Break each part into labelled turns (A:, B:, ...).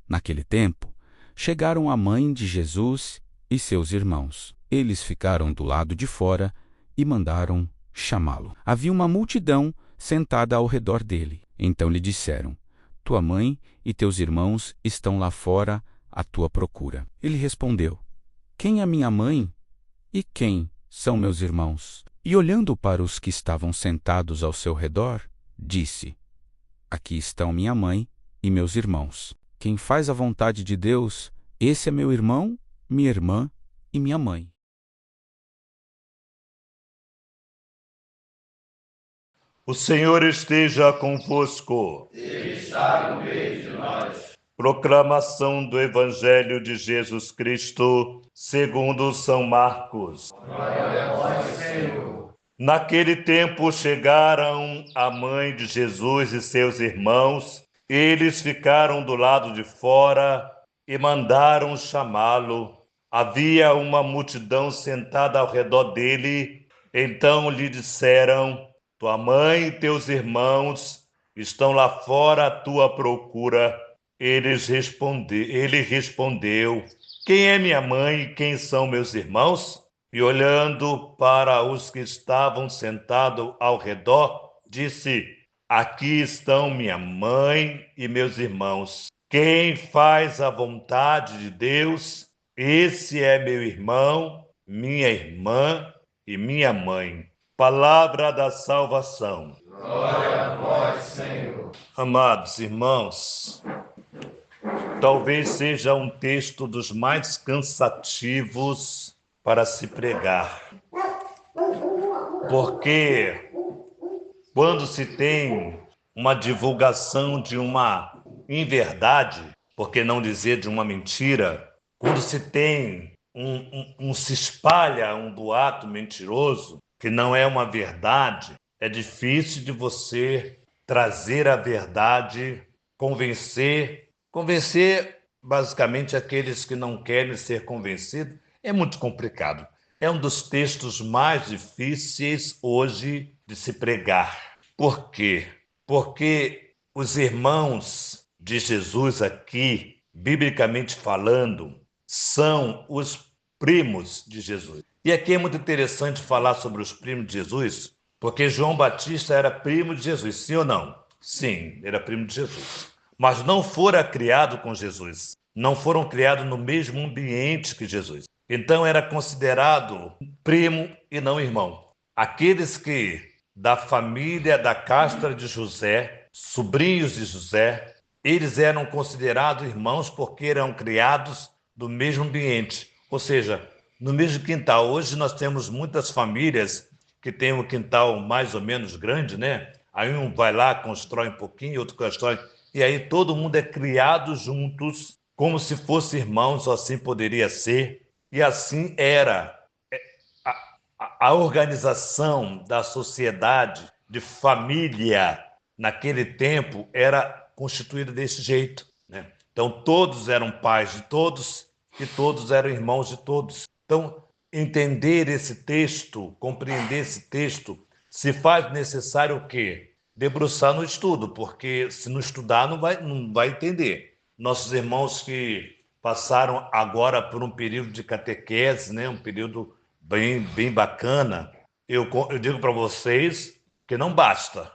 A: Naquele tempo, chegaram a mãe de Jesus e seus irmãos. Eles ficaram do lado de fora e mandaram chamá-lo. Havia uma multidão sentada ao redor dele. Então lhe disseram: tua mãe e teus irmãos estão lá fora à tua procura. Ele respondeu: quem é minha mãe e quem são meus irmãos? E olhando para os que estavam sentados ao seu redor, disse: aqui estão minha mãe e meus irmãos. Quem faz a vontade de Deus, esse é meu irmão, minha irmã e minha mãe.
B: O Senhor esteja convosco.
C: Ele está no meio de nós.
B: Proclamação do Evangelho de Jesus Cristo, segundo São Marcos.
C: Glória a vós, Senhor.
B: Naquele tempo chegaram a mãe de Jesus e seus irmãos. Eles ficaram do lado de fora e mandaram chamá-lo. Havia uma multidão sentada ao redor dele. Então lhe disseram: tua mãe e teus irmãos estão lá fora à tua procura. Ele respondeu: quem é minha mãe e quem são meus irmãos? E olhando para os que estavam sentados ao redor, disse: aqui estão minha mãe e meus irmãos. Quem faz a vontade de Deus, esse é meu irmão, minha irmã e minha mãe. Palavra da salvação.
C: Glória a vós, Senhor.
B: Amados irmãos, talvez seja um texto dos mais cansativos para se pregar. Porque quando se tem uma divulgação de uma inverdade, por que não dizer de uma mentira, quando se tem se espalha um boato mentiroso, que não é uma verdade, é difícil de você trazer a verdade, convencer basicamente aqueles que não querem ser convencidos. É muito complicado. É um dos textos mais difíceis hoje de se pregar. Por quê? Porque os irmãos de Jesus aqui, biblicamente falando, são os primos de Jesus. E aqui é muito interessante falar sobre os primos de Jesus, porque João Batista era primo de Jesus, sim ou não? Sim, era primo de Jesus. Mas não fora criado com Jesus. Não foram criados no mesmo ambiente que Jesus. Então era considerado primo e não irmão. Aqueles que da família da casta de José, sobrinhos de José, eles eram considerados irmãos porque eram criados do mesmo ambiente, ou seja, no mesmo quintal. Hoje nós temos muitas famílias que têm um quintal mais ou menos grande, né? Aí um vai lá, constrói um pouquinho, outro constrói, e aí todo mundo é criado juntos, como se fossem irmãos, ou assim poderia ser, e assim era. A organização da sociedade, de família, naquele tempo, era constituída desse jeito, né? Então, todos eram pais de todos e todos eram irmãos de todos. Então, entender esse texto, compreender esse texto, se faz necessário o quê? Debruçar no estudo, porque se não estudar, não vai entender. Nossos irmãos que passaram agora por um período de catequese, né? Um período bem bacana, eu digo para vocês que não basta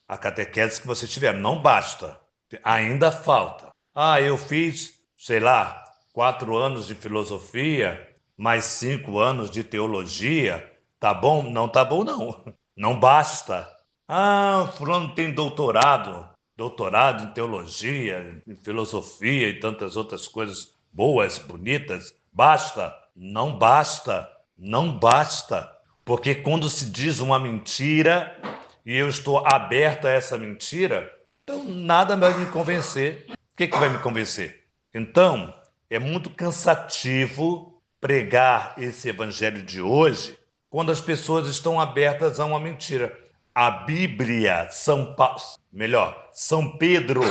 B: a catequese que vocês tiveram, não basta, ainda falta. Eu fiz, sei lá, 4 anos de filosofia, mais 5 anos de teologia, tá bom? Não tá bom, não. Não basta. Fulano tem doutorado em teologia, em filosofia e tantas outras coisas boas, bonitas. Basta? Não basta. Não basta. Porque quando se diz uma mentira e eu estou aberto a essa mentira, então nada vai me convencer. O que vai me convencer? Então, é muito cansativo pregar esse evangelho de hoje quando as pessoas estão abertas a uma mentira. A Bíblia, São Pedro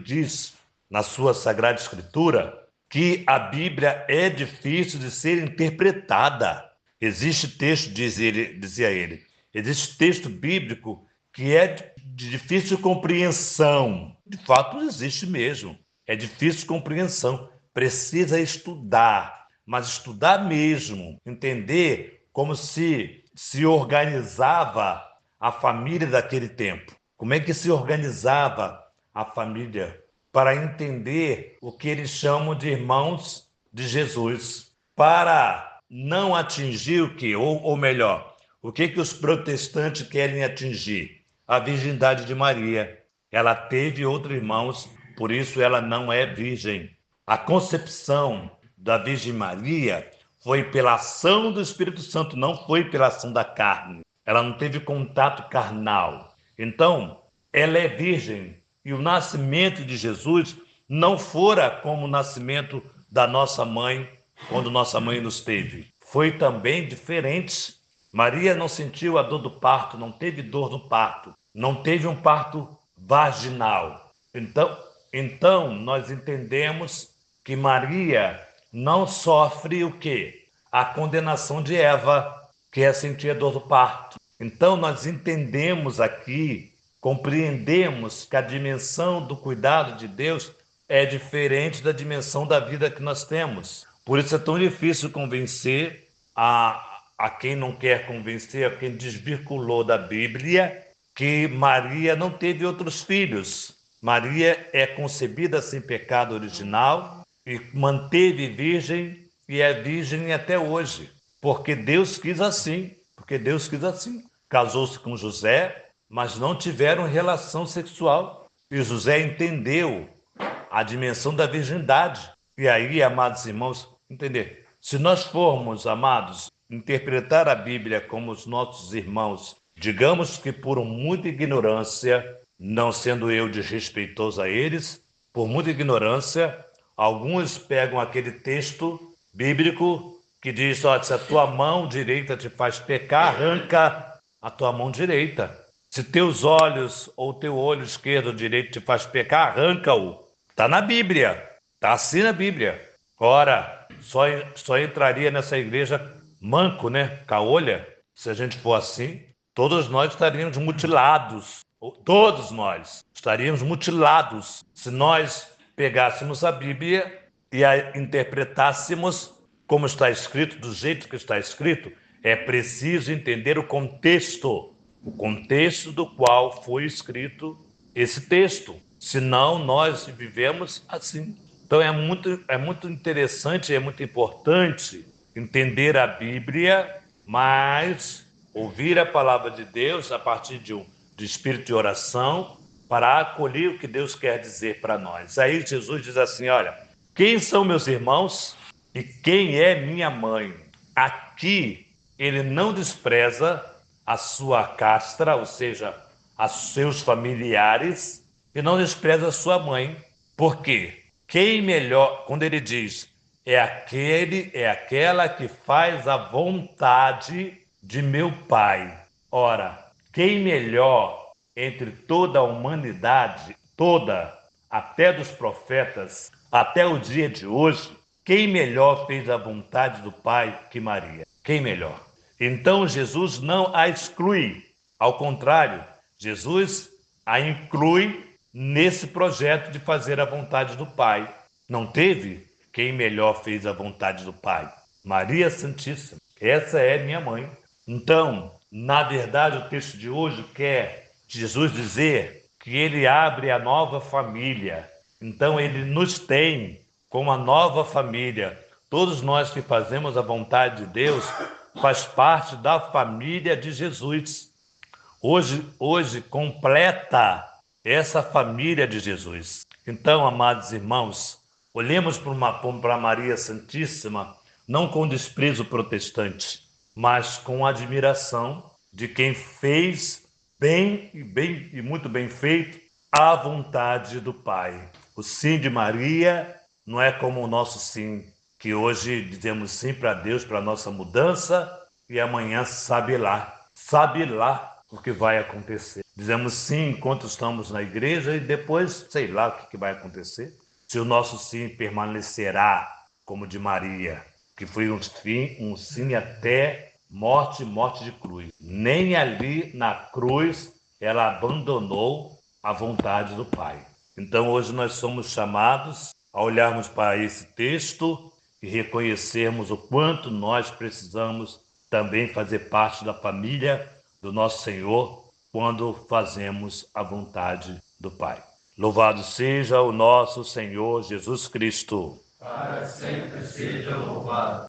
B: diz na sua Sagrada Escritura que a Bíblia é difícil de ser interpretada. Existe texto, dizia ele, existe texto bíblico que é de difícil compreensão. De fato, existe mesmo. É difícil compreensão. Precisa estudar, mas estudar mesmo, entender como se organizava a família daquele tempo. Como é que se organizava a família para entender o que eles chamam de irmãos de Jesus, para não atingir o que, ou melhor, o que os protestantes querem atingir? A virgindade de Maria. Ela teve outros irmãos, por isso ela não é virgem. A concepção da Virgem Maria foi pela ação do Espírito Santo, não foi pela ação da carne. Ela não teve contato carnal. Então, ela é virgem. E o nascimento de Jesus não fora como o nascimento da nossa mãe, quando nossa mãe nos teve. Foi também diferente. Maria não sentiu a dor do parto, não teve dor no parto, não teve um parto vaginal. Então nós entendemos que Maria não sofre o quê? A condenação de Eva, que é sentir a dor do parto. Então nós entendemos aqui, compreendemos que a dimensão do cuidado de Deus é diferente da dimensão da vida que nós temos. Por isso é tão difícil convencer a quem não quer convencer, a quem desvirculou da Bíblia, que Maria não teve outros filhos. Maria é concebida sem pecado original e manteve virgem e é virgem até hoje, porque Deus quis assim, Casou-se com José, mas não tiveram relação sexual. E José entendeu a dimensão da virgindade. E aí, amados irmãos, entender. Se nós formos, amados, interpretar a Bíblia como os nossos irmãos, digamos que por muita ignorância, não sendo eu desrespeitoso a eles, por muita ignorância, alguns pegam aquele texto bíblico que diz, ó, se a tua mão direita te faz pecar, arranca a tua mão direita. Se teus olhos ou teu olho esquerdo ou direito te faz pecar, arranca-o. Está na Bíblia, está assim na Bíblia. Ora, só entraria nessa igreja manco, né? Caolha. Se a gente for assim, todos nós estaríamos mutilados. Todos nós estaríamos mutilados se nós pegássemos a Bíblia e a interpretássemos como está escrito, do jeito que está escrito. É preciso entender o contexto do qual foi escrito esse texto. Senão nós vivemos assim. Então é muito interessante, é muito importante entender a Bíblia, mas ouvir a palavra de Deus a partir de espírito de oração para acolher o que Deus quer dizer para nós. Aí Jesus diz assim, olha, quem são meus irmãos e quem é minha mãe? Aqui ele não despreza a sua castra, ou seja, a seus familiares, e não despreza a sua mãe. Por quê? Quem melhor, quando ele diz, é aquela que faz a vontade de meu Pai. Ora, quem melhor entre toda a humanidade, toda, até dos profetas, até o dia de hoje, quem melhor fez a vontade do Pai que Maria? Quem melhor? Então Jesus não a exclui, ao contrário, Jesus a inclui nesse projeto de fazer a vontade do Pai. Não teve quem melhor fez a vontade do Pai? Maria Santíssima, essa é minha mãe. Então, na verdade, o texto de hoje quer Jesus dizer que ele abre a nova família. Então, ele nos tem como a nova família. Todos nós que fazemos a vontade de Deus faz parte da família de Jesus. Hoje completa essa família de Jesus. Então, amados irmãos, olhemos para Maria Santíssima, não com desprezo protestante, mas com admiração de quem fez bem e muito bem feito a vontade do Pai. O sim de Maria não é como o nosso sim, que hoje dizemos sim para Deus, para a nossa mudança, e amanhã sabe lá o que vai acontecer. Dizemos sim enquanto estamos na igreja e depois, sei lá o que vai acontecer. Se o nosso sim permanecerá como de Maria, que foi um sim até morte de cruz. Nem ali na cruz ela abandonou a vontade do Pai. Então hoje nós somos chamados a olharmos para esse texto e reconhecermos o quanto nós precisamos também fazer parte da família do nosso Senhor quando fazemos a vontade do Pai. Louvado seja o nosso Senhor Jesus Cristo.
C: Para sempre seja louvado.